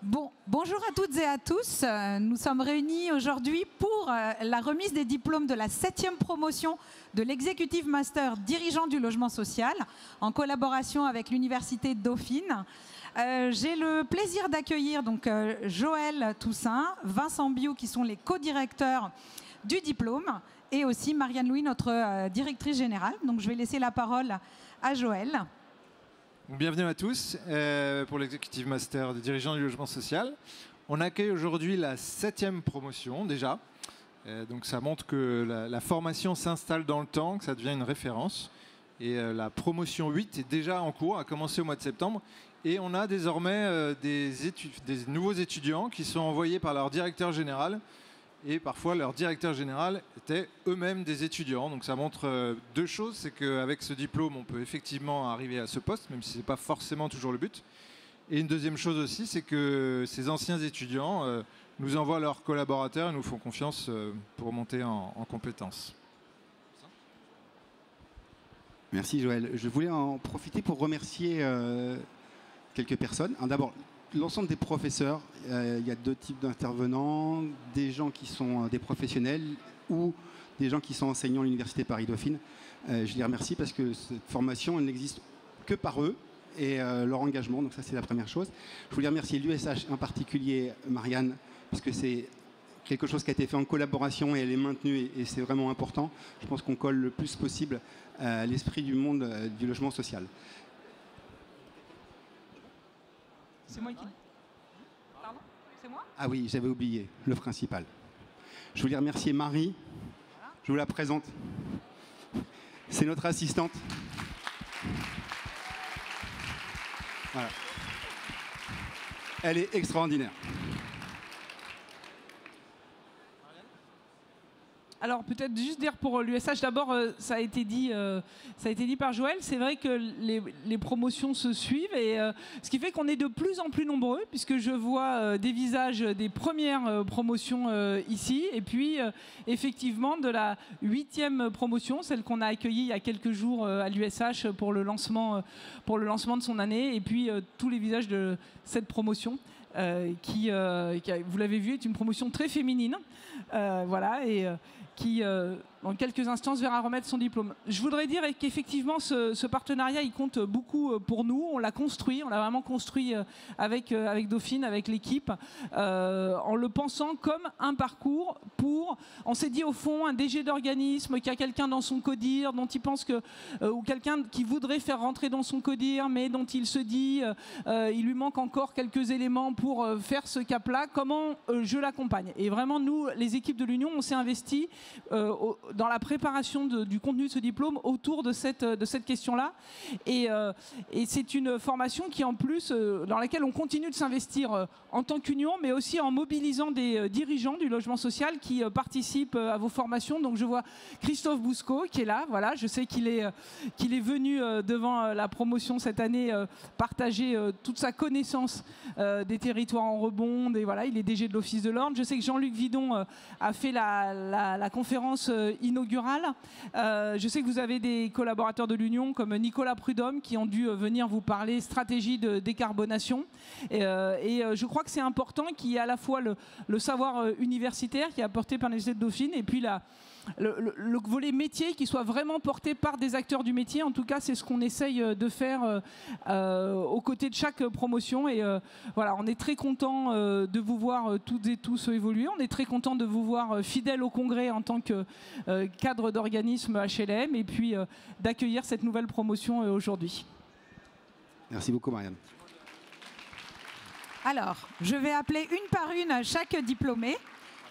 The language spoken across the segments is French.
Bonjour à toutes et à tous. Nous sommes réunis aujourd'hui pour la remise des diplômes de la 7e promotion de l'Executive Master dirigeant du logement social en collaboration avec l'Université Dauphine. J'ai le plaisir d'accueillir donc Joël Toussaint, Vincent Biou qui sont les co-directeurs du diplôme et aussi Marianne Louis, notre directrice générale. Donc je vais laisser la parole à Joël. Bienvenue à tous pour l'Executive Master des dirigeants du logement social. On accueille aujourd'hui la 7e promotion déjà. Donc ça montre que la formation s'installe dans le temps, que ça devient une référence. Et la promotion 8 est déjà en cours, a commencé au mois de septembre. Et on a désormais des nouveaux étudiants qui sont envoyés par leur directeur général. Et parfois, leur directeur général étaient eux-mêmes des étudiants. Donc ça montre deux choses. C'est qu'avec ce diplôme, on peut effectivement arriver à ce poste, même si ce n'est pas forcément toujours le but. Et une deuxième chose aussi, c'est que ces anciens étudiants nous envoient leurs collaborateurs et nous font confiance pour monter en compétences. Merci Joël. Je voulais en profiter pour remercier quelques personnes. D'abord, l'ensemble des professeurs. Il y a deux types d'intervenants, des gens qui sont des professionnels ou des gens qui sont enseignants à l'Université Paris-Dauphine. Je les remercie parce que cette formation, elle n'existe que par eux et leur engagement. Donc ça, c'est la première chose. Je voulais remercier l'USH, en particulier Marianne, parce que c'est quelque chose qui a été fait en collaboration et elle est maintenue et c'est vraiment important. Je pense qu'on colle le plus possible à l'esprit du monde du logement social. C'est moi qui... Pardon? C'est moi? Ah oui, j'avais oublié le principal. Je voulais remercier Marie. Je vous la présente. C'est notre assistante. Voilà. Elle est extraordinaire. Alors peut-être juste dire pour l'USH, d'abord ça a été dit par Joël, c'est vrai que les promotions se suivent et ce qui fait qu'on est de plus en plus nombreux puisque je vois des visages des premières promotions ici et puis effectivement de la 8e promotion, celle qu'on a accueillie il y a quelques jours à l'USH pour le lancement de son année et puis tous les visages de cette promotion. Qui, vous l'avez vu, est une promotion très féminine, voilà, et qui, en quelques instants, verra remettre son diplôme. Je voudrais dire qu'effectivement, ce partenariat, il compte beaucoup pour nous. On l'a construit, on l'a vraiment construit avec Dauphine, avec l'équipe, en le pensant comme un parcours pour, on s'est dit au fond, un DG d'organisme qui a quelqu'un dans son CODIR, dont il pense que, ou quelqu'un qui voudrait faire rentrer dans son CODIR, mais dont il se dit, il lui manque encore quelques éléments pour faire ce cap-là, comment je l'accompagne. Et vraiment, nous, les équipes de l'Union, on s'est investi dans la préparation du contenu de ce diplôme autour de cette question-là. Et c'est une formation qui, en plus, dans laquelle on continue de s'investir en tant qu'union, mais aussi en mobilisant des dirigeants du logement social qui participent à vos formations. Donc je vois Christophe Bousco qui est là. Voilà, je sais qu'il est venu devant la promotion cette année partager toute sa connaissance des territoires en rebond. Et voilà, il est DG de l'Office de l'Ordre. Je sais que Jean-Luc Vidon a fait la conférence inaugurale. Je sais que vous avez des collaborateurs de l'Union comme Nicolas Prudhomme qui ont dû venir vous parler stratégie de décarbonation. Et je crois que c'est important qu'il y ait à la fois le savoir universitaire qui est apporté par l'Université de Dauphine et puis le volet métier qui soit vraiment porté par des acteurs du métier. En tout cas, c'est ce qu'on essaye de faire aux côtés de chaque promotion. Et voilà, on est très content de vous voir toutes et tous évoluer. On est très content de vous voir fidèles au congrès en tant que cadre d'organisme HLM et puis d'accueillir cette nouvelle promotion aujourd'hui. Merci beaucoup, Marianne. Alors, je vais appeler une par une chaque diplômé.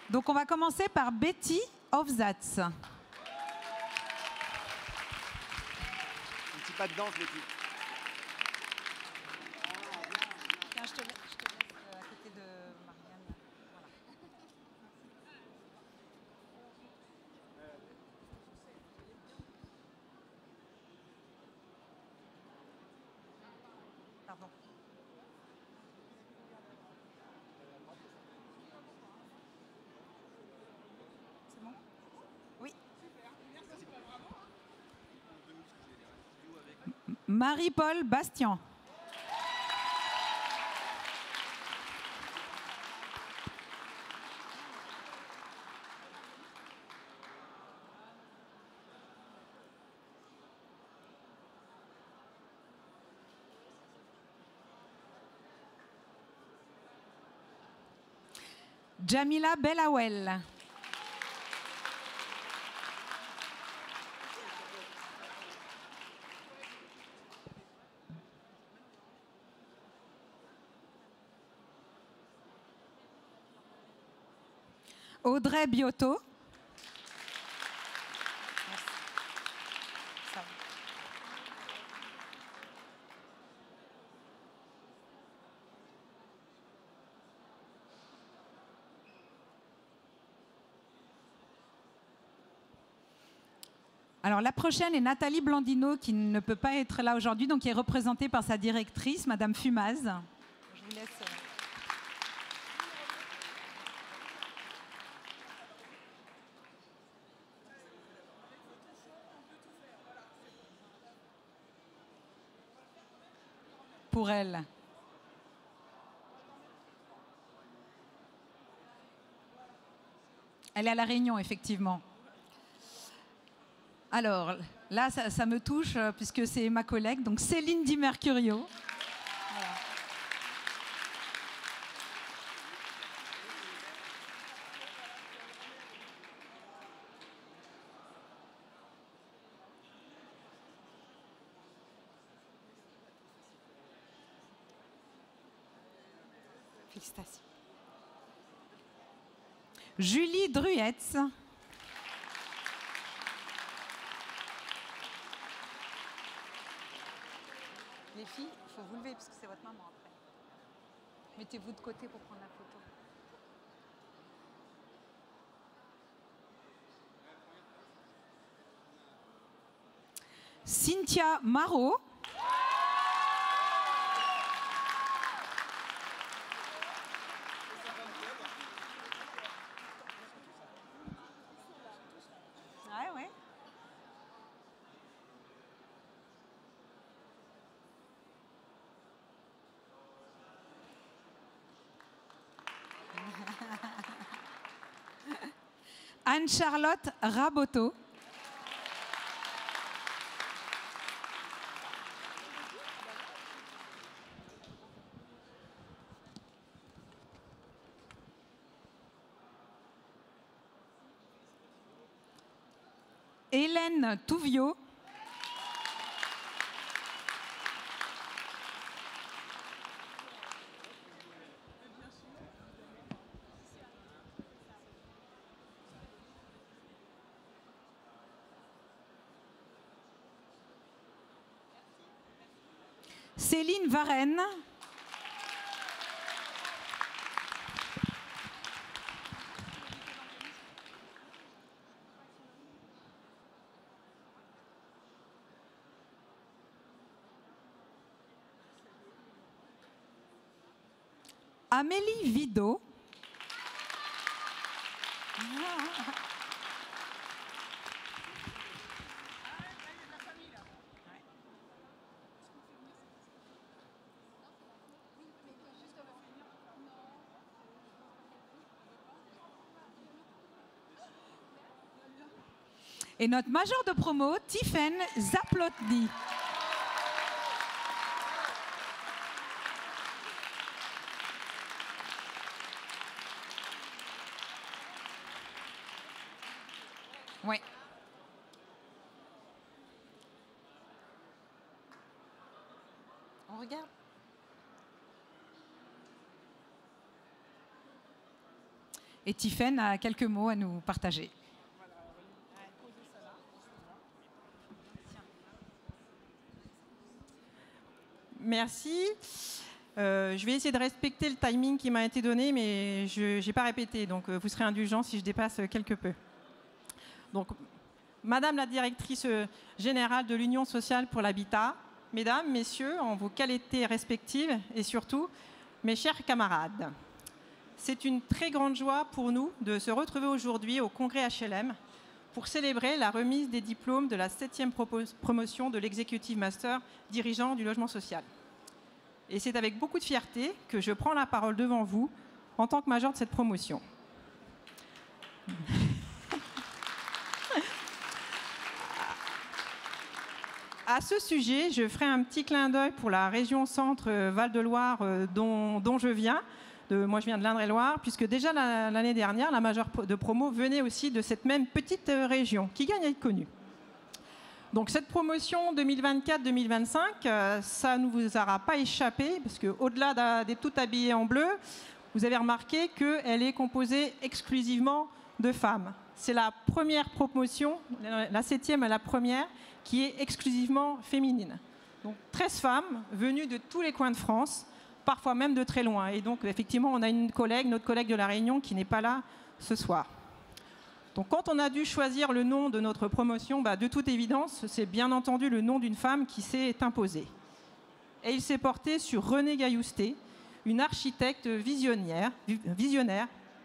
Donc, on va commencer par Betty Hofzatz. Un petit pas de danse, Betty. Tiens, je te laisse à côté de Marianne. Voilà. Pardon. C'est bon? Oui. Marie-Paul Bastian. Jamila Belawel. Audrey Biotto. Alors la prochaine est Nathalie Blandino qui ne peut pas être là aujourd'hui, donc qui est représentée par sa directrice, Madame Fumaz. Je vous laisse. Pour elle. Elle est à La Réunion, effectivement. Alors, là, ça me touche, puisque c'est ma collègue, donc Céline Di Mercurio. Voilà. Félicitations. Julie Druetz. Les filles, il faut vous lever parce que c'est votre maman après. Mettez-vous de côté pour prendre la photo. Cynthia Marot. Ouais, ouais. Anne-Charlotte Raboteau. Hélène Touviot. Céline Varenne. Amélie Vidot. Et notre major de promo, Tiffaine Zaplotny. Oui. On regarde. Et Tiffaine a quelques mots à nous partager. Merci. Je vais essayer de respecter le timing qui m'a été donné, mais je n'ai pas répété, donc vous serez indulgents si je dépasse quelque peu. Donc, Madame la directrice générale de l'Union sociale pour l'habitat, Mesdames, Messieurs, en vos qualités respectives et surtout, mes chers camarades, c'est une très grande joie pour nous de se retrouver aujourd'hui au congrès HLM pour célébrer la remise des diplômes de la 7e promotion de l'Executive Master dirigeant du logement social. Et c'est avec beaucoup de fierté que je prends la parole devant vous en tant que major de cette promotion. À ce sujet, je ferai un petit clin d'œil pour la région Centre Val-de-Loire dont je viens, Moi, je viens de l'Indre-et-Loire, puisque déjà l'année dernière, la majeure de promo venait aussi de cette même petite région, qui gagne à être connue. Donc cette promotion 2024-2025, ça ne vous aura pas échappé, parce qu'au-delà d'être tout habillé en bleu, vous avez remarqué qu'elle est composée exclusivement de femmes. C'est la première promotion, la 7e et la première, qui est exclusivement féminine. Donc 13 femmes venues de tous les coins de France, parfois même de très loin. Et donc effectivement, on a notre collègue de La Réunion, qui n'est pas là ce soir. Donc quand on a dû choisir le nom de notre promotion, de toute évidence, c'est bien entendu le nom d'une femme qui s'est imposée. Et il s'est porté sur Renée Gaillousté, une architecte visionnaire,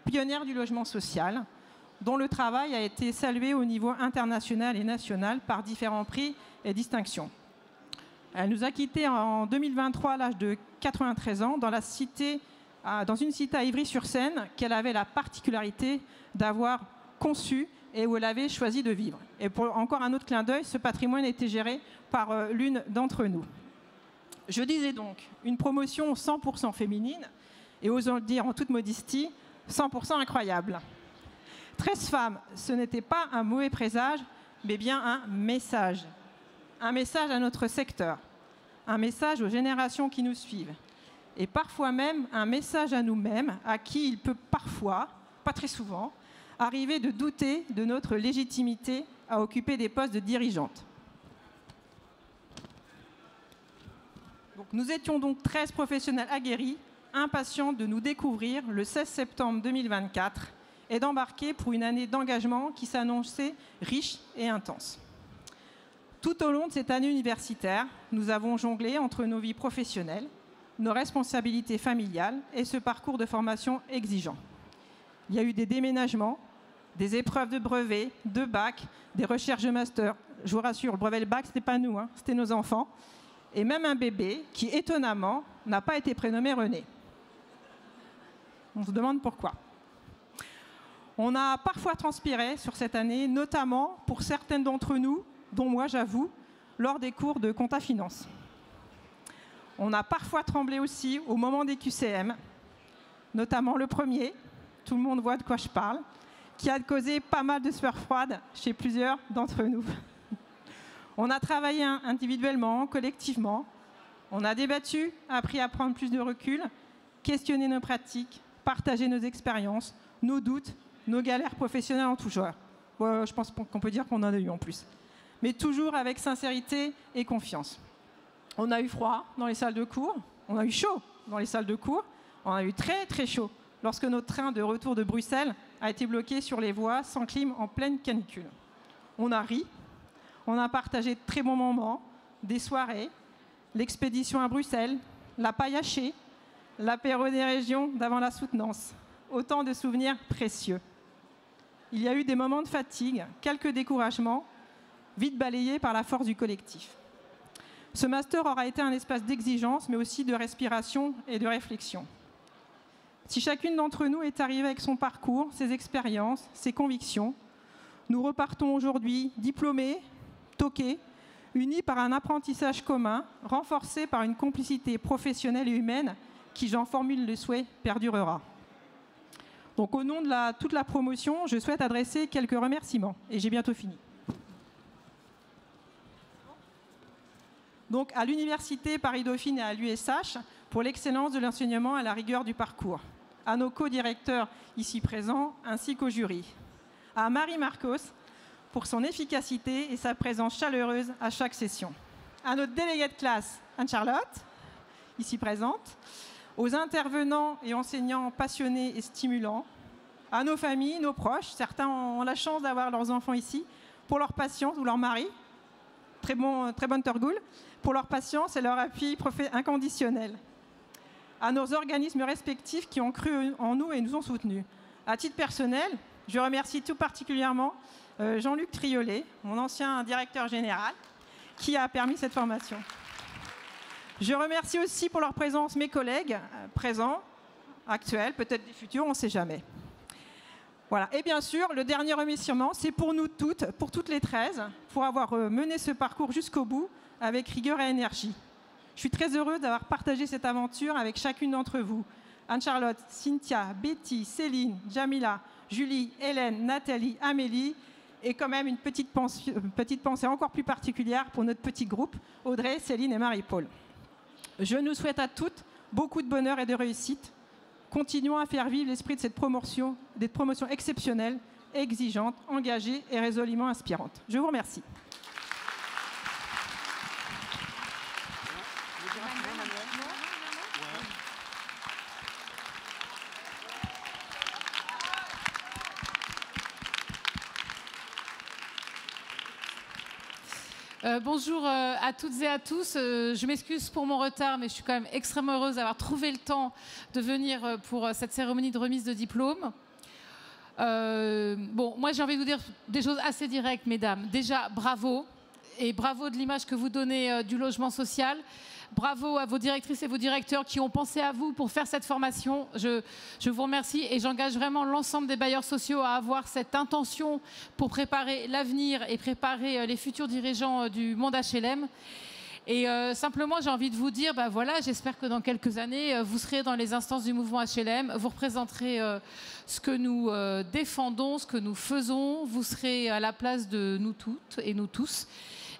pionnière du logement social, dont le travail a été salué au niveau international et national par différents prix et distinctions. Elle nous a quittés en 2023 à l'âge de 93 ans dans une cité à Ivry-sur-Seine qu'elle avait la particularité d'avoir conçue et où elle avait choisi de vivre. Et pour encore un autre clin d'œil, ce patrimoine était géré par l'une d'entre nous. Je disais donc une promotion 100% féminine et osons le dire en toute modestie, 100% incroyable. 13 femmes, ce n'était pas un mauvais présage, mais bien un message. Un message à notre secteur, un message aux générations qui nous suivent, et parfois même un message à nous-mêmes, à qui il peut parfois, pas très souvent, arriver de douter de notre légitimité à occuper des postes de dirigeantes. Nous étions donc 13 professionnels aguerris, impatients de nous découvrir le 16 septembre 2024 et d'embarquer pour une année d'engagement qui s'annonçait riche et intense. Tout au long de cette année universitaire, nous avons jonglé entre nos vies professionnelles, nos responsabilités familiales et ce parcours de formation exigeant. Il y a eu des déménagements, des épreuves de brevet, de bac, des recherches de master. Je vous rassure, le brevet et le bac, ce n'était pas nous, c'était nos enfants. Et même un bébé qui, étonnamment, n'a pas été prénommé René. On se demande pourquoi. On a parfois transpiré sur cette année, notamment pour certaines d'entre nous, dont moi j'avoue, lors des cours de compta finance. On a parfois tremblé aussi au moment des QCM, notamment le premier, tout le monde voit de quoi je parle, qui a causé pas mal de sueur froide chez plusieurs d'entre nous. On a travaillé individuellement, collectivement, on a débattu, appris à prendre plus de recul, questionné nos pratiques, partagé nos expériences, nos doutes, nos galères professionnelles en tout genre. Je pense qu'on peut dire qu'on en a eu en plus. Mais toujours avec sincérité et confiance. On a eu froid dans les salles de cours, on a eu chaud dans les salles de cours, on a eu très très chaud lorsque notre train de retour de Bruxelles a été bloqué sur les voies sans clim en pleine canicule. On a ri, on a partagé de très bons moments, des soirées, l'expédition à Bruxelles, la paille hachée, l'apéro des régions d'avant la soutenance. Autant de souvenirs précieux. Il y a eu des moments de fatigue, quelques découragements, vite balayés par la force du collectif. Ce master aura été un espace d'exigence, mais aussi de respiration et de réflexion. Si chacune d'entre nous est arrivée avec son parcours, ses expériences, ses convictions, nous repartons aujourd'hui diplômés, toqués, unis par un apprentissage commun, renforcés par une complicité professionnelle et humaine qui, j'en formule le souhait, perdurera. Donc au nom de toute la promotion, je souhaite adresser quelques remerciements. Et j'ai bientôt fini. Donc à l'Université Paris-Dauphine et à l'USH pour l'excellence de l'enseignement et la rigueur du parcours. À nos co-directeurs ici présents, ainsi qu'au jury. À Marie Marcos pour son efficacité et sa présence chaleureuse à chaque session. À notre déléguée de classe, Anne-Charlotte, ici présente. Aux intervenants et enseignants passionnés et stimulants. À nos familles, nos proches, certains ont la chance d'avoir leurs enfants ici, pour leur patience ou leur mari. Très bonne Torgoul, pour leur patience et leur appui inconditionnel. À nos organismes respectifs qui ont cru en nous et nous ont soutenus. À titre personnel, je remercie tout particulièrement Jean-Luc Triolet, mon ancien directeur général, qui a permis cette formation. Je remercie aussi pour leur présence mes collègues, présents, actuels, peut-être des futurs, on ne sait jamais. Voilà. Et bien sûr, le dernier remerciement, c'est pour nous toutes, pour toutes les 13, pour avoir mené ce parcours jusqu'au bout avec rigueur et énergie. Je suis très heureuse d'avoir partagé cette aventure avec chacune d'entre vous, Anne-Charlotte, Cynthia, Betty, Céline, Jamila, Julie, Hélène, Nathalie, Amélie, et quand même une petite pensée encore plus particulière pour notre petit groupe, Audrey, Céline et Marie-Paul. Je nous souhaite à toutes beaucoup de bonheur et de réussite. Continuons à faire vivre l'esprit de cette promotion exceptionnelle, exigeante, engagée et résolument inspirante. Je vous remercie. Bonjour à toutes et à tous. Je m'excuse pour mon retard, mais je suis quand même extrêmement heureuse d'avoir trouvé le temps de venir pour cette cérémonie de remise de diplôme. Bon, moi j'ai envie de vous dire des choses assez directes, mesdames. Déjà, bravo, et bravo de l'image que vous donnez du logement social. Bravo à vos directrices et vos directeurs qui ont pensé à vous pour faire cette formation. Je vous remercie et j'engage vraiment l'ensemble des bailleurs sociaux à avoir cette intention pour préparer l'avenir et préparer les futurs dirigeants du monde HLM. Et simplement, j'ai envie de vous dire, voilà, j'espère que dans quelques années, vous serez dans les instances du mouvement HLM, vous représenterez ce que nous défendons, ce que nous faisons, vous serez à la place de nous toutes et nous tous.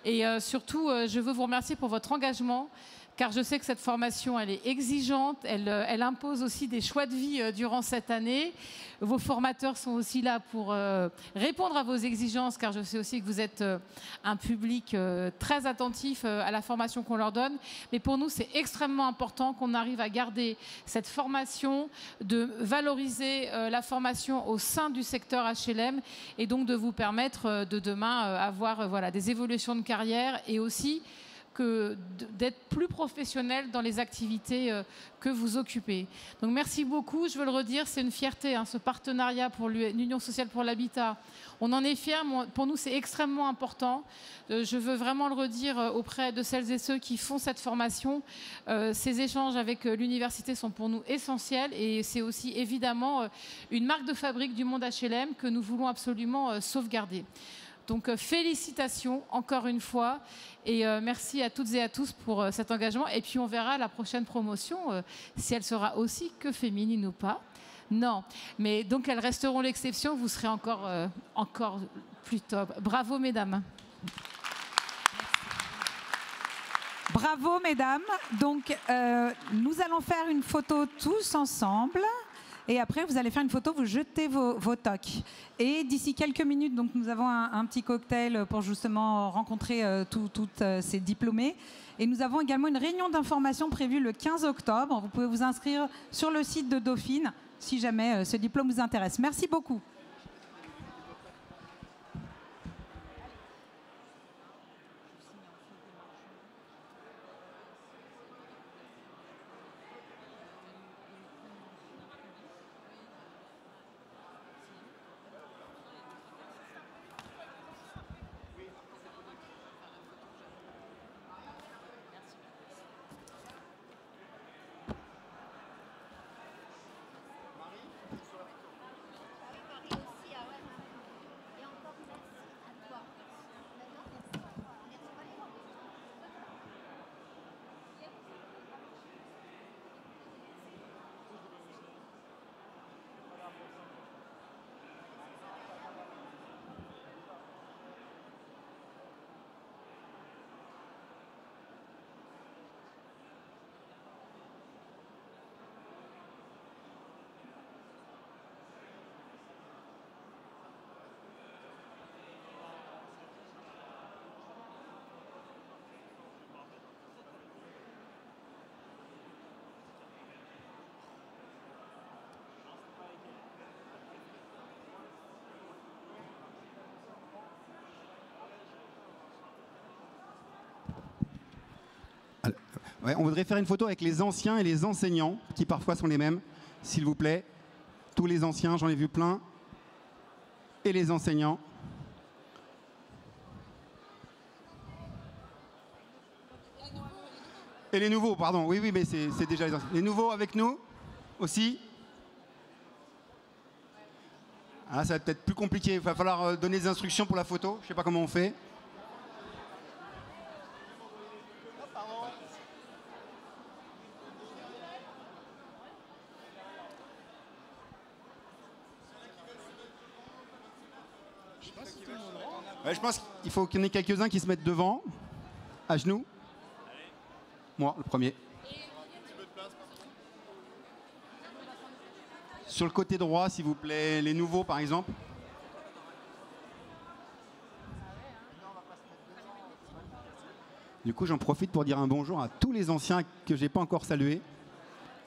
Et surtout, je veux vous remercier pour votre engagement, car je sais que cette formation, elle est exigeante, elle impose aussi des choix de vie durant cette année. Vos formateurs sont aussi là pour répondre à vos exigences, car je sais aussi que vous êtes un public très attentif à la formation qu'on leur donne. Mais pour nous, c'est extrêmement important qu'on arrive à garder cette formation, de valoriser la formation au sein du secteur HLM et donc de vous permettre de demain avoir voilà, des évolutions de carrière et aussi d'être plus professionnel dans les activités que vous occupez. Donc merci beaucoup, je veux le redire, c'est une fierté, ce partenariat pour l'Union sociale pour l'habitat. On en est fiers, pour nous c'est extrêmement important. Je veux vraiment le redire auprès de celles et ceux qui font cette formation. Ces échanges avec l'université sont pour nous essentiels et c'est aussi évidemment une marque de fabrique du monde HLM que nous voulons absolument sauvegarder. Donc félicitations encore une fois et merci à toutes et à tous pour cet engagement. Et puis on verra la prochaine promotion, si elle sera aussi que féminine ou pas. Non, mais donc elles resteront l'exception, vous serez encore plus top. Bravo mesdames. Bravo mesdames. Donc nous allons faire une photo tous ensemble. Et après, vous allez faire une photo, vous jetez vos tocs. Et d'ici quelques minutes, donc, nous avons un petit cocktail pour justement rencontrer toutes ces diplômés. Et nous avons également une réunion d'information prévue le 15 octobre. Vous pouvez vous inscrire sur le site de Dauphine si jamais ce diplôme vous intéresse. Merci beaucoup. Ouais, on voudrait faire une photo avec les anciens et les enseignants, qui parfois sont les mêmes, s'il vous plaît. Tous les anciens, j'en ai vu plein. Et les enseignants. Et les nouveaux, pardon. Oui, mais c'est déjà les anciens. Les nouveaux avec nous aussi. Ah, ça va peut-être plus compliqué. Il va falloir donner des instructions pour la photo. Je ne sais pas comment on fait. Ouais, je pense qu'il faut qu'il y en ait quelques-uns qui se mettent devant, à genoux. Moi, le premier. Sur le côté droit, s'il vous plaît, les nouveaux par exemple. Du coup, j'en profite pour dire un bonjour à tous les anciens que j'ai pas encore salués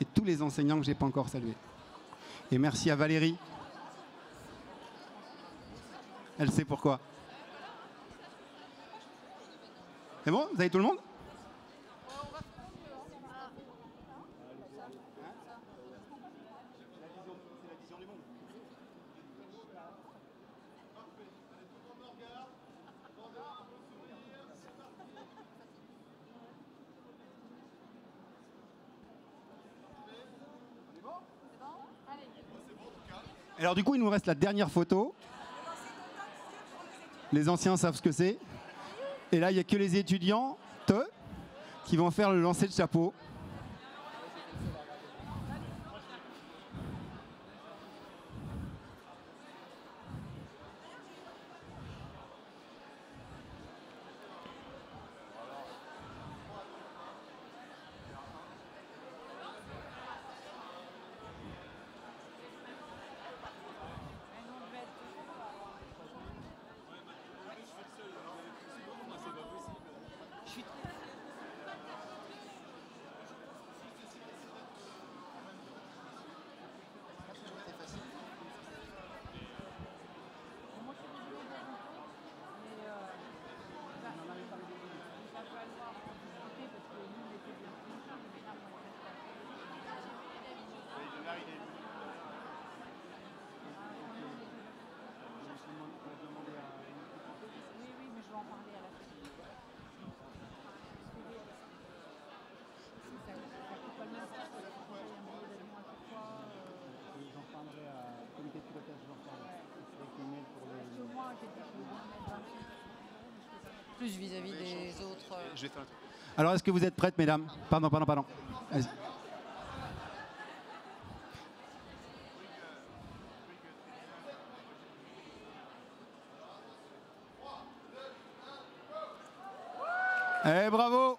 et tous les enseignants que j'ai pas encore salués. Et merci à Valérie. Elle sait pourquoi. C'est bon? Vous avez tout le monde? Alors du coup, il nous reste la dernière photo. Les anciens savent ce que c'est. Et là, il n'y a que les étudiants qui vont faire le lancer de chapeau. Plus vis-à-vis des autres. Je vais faire un truc. Alors, est-ce que vous êtes prêtes, mesdames? Pardon. Vas-y. Eh, bravo!